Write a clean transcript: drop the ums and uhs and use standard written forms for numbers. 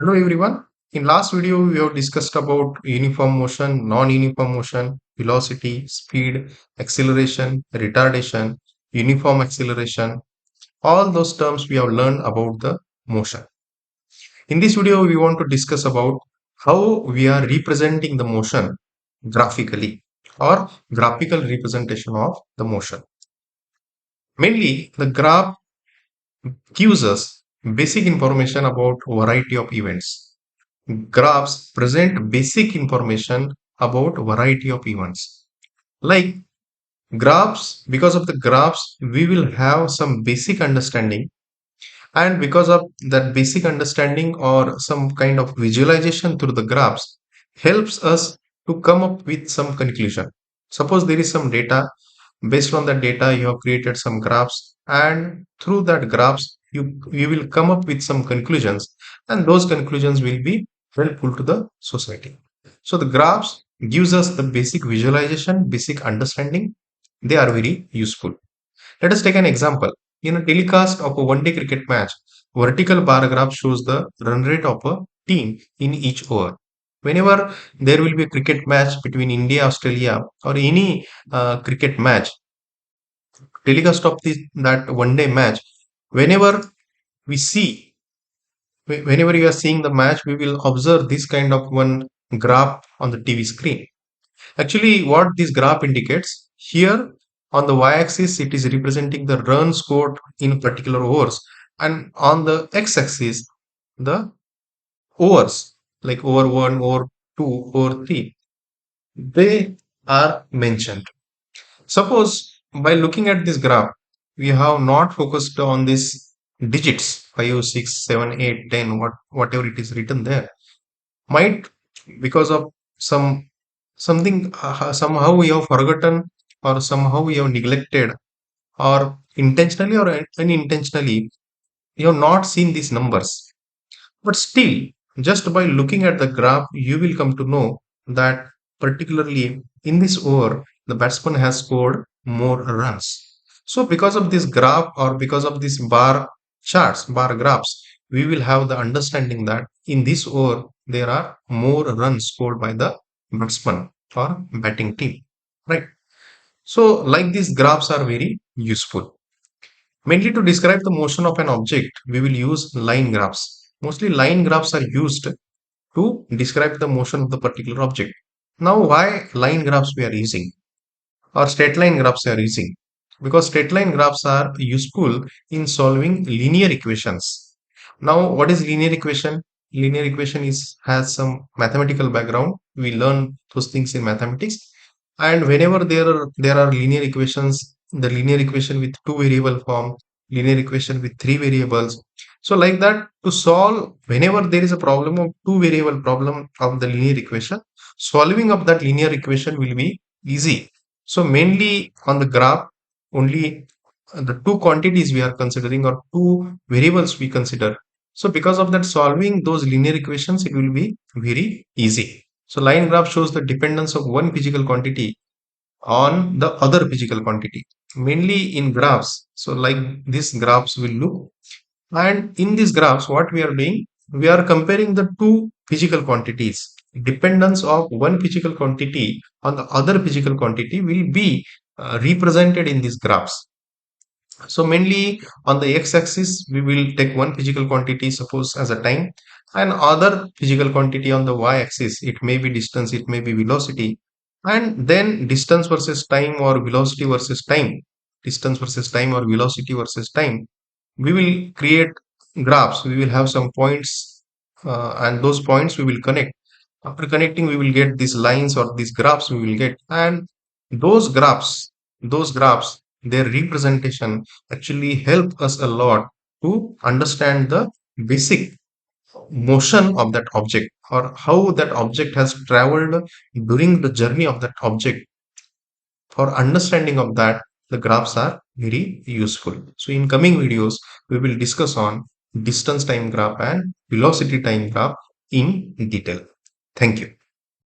Hello everyone. In last video, we have discussed about uniform motion, non-uniform motion, velocity, speed, acceleration, retardation, uniform acceleration. All those terms we have learned about the motion. In this video, we want to discuss about how we are representing the motion graphically or graphical representation of the motion. Mainly, the graph gives us basic information about variety of events. Graphs present basic information about variety of events. Like graphs, because of the graphs, we will have some basic understanding, and because of that basic understanding or some kind of visualization through the graphs helps us to come up with some conclusion. Suppose there is some data. Based on the data, you have created some graphs, and through that graphs, you will come up with some conclusions, and those conclusions will be helpful to the society. So the graphs gives us the basic visualization, basic understanding. They are very useful. Let us take an example. In a telecast of a one-day cricket match, vertical bar graph shows the run rate of a team in each over. Whenever there will be a cricket match between India, Australia, or any cricket match, telecast of that one-day match, whenever we see, whenever you are seeing the match, we will observe this kind of one graph on the TV screen. Actually, what this graph indicates here on the y-axis, it is representing the run scored in particular overs, and on the x-axis, the overs like over one, over two, over three, they are mentioned. Suppose by looking at this graph, we have not focused on these digits 5, 6, 7, 8, 10, whatever it is written there. Might because of some something somehow we have forgotten, or somehow we have neglected, or intentionally or unintentionally you have not seen these numbers. But still, just by looking at the graph, you will come to know that particularly in this over, the batsman has scored more runs. So because of this graph, or because of this bar charts, bar graphs, we will have the understanding that in this over there are more runs scored by the batsman or batting team. Right. So like these graphs are very useful. Mainly to describe the motion of an object, we will use line graphs. Mostly line graphs are used to describe the motion of the particular object. Now, why line graphs we are using, or straight line graphs we are using? Because straight line graphs are useful in solving linear equations. Now, what is linear equation? Linear equation is has some mathematical background. We learn those things in mathematics. And whenever there are linear equations, the linear equation with two variable form, linear equation with three variables. So like that, to solve whenever there is a problem of two variable problem of the linear equation, solving of that linear equation will be easy. So mainly on the graph, only the two quantities we are considering, or two variables we consider. So because of that, solving those linear equations, it will be very easy. So line graph shows the dependence of one physical quantity on the other physical quantity, mainly in graphs. So like these graphs will look, and in these graphs, what we are doing, we are comparing the two physical quantities. Dependence of one physical quantity on the other physical quantity will be represented in these graphs. So mainly on the x-axis, we will take one physical quantity, suppose as a time, and other physical quantity on the y-axis. It may be distance, it may be velocity, and then distance versus time, or velocity versus time, distance versus time, or velocity versus time. We will create graphs. We will have some points, and those points we will connect. After connecting, we will get these lines, or these graphs we will get, and those graphs, their representation actually help us a lot to understand the basic motion of that object, or how that object has traveled during the journey of that object. For understanding of that, the graphs are very useful. So in coming videos, we will discuss on distance time graph and velocity time graph in detail. Thank you.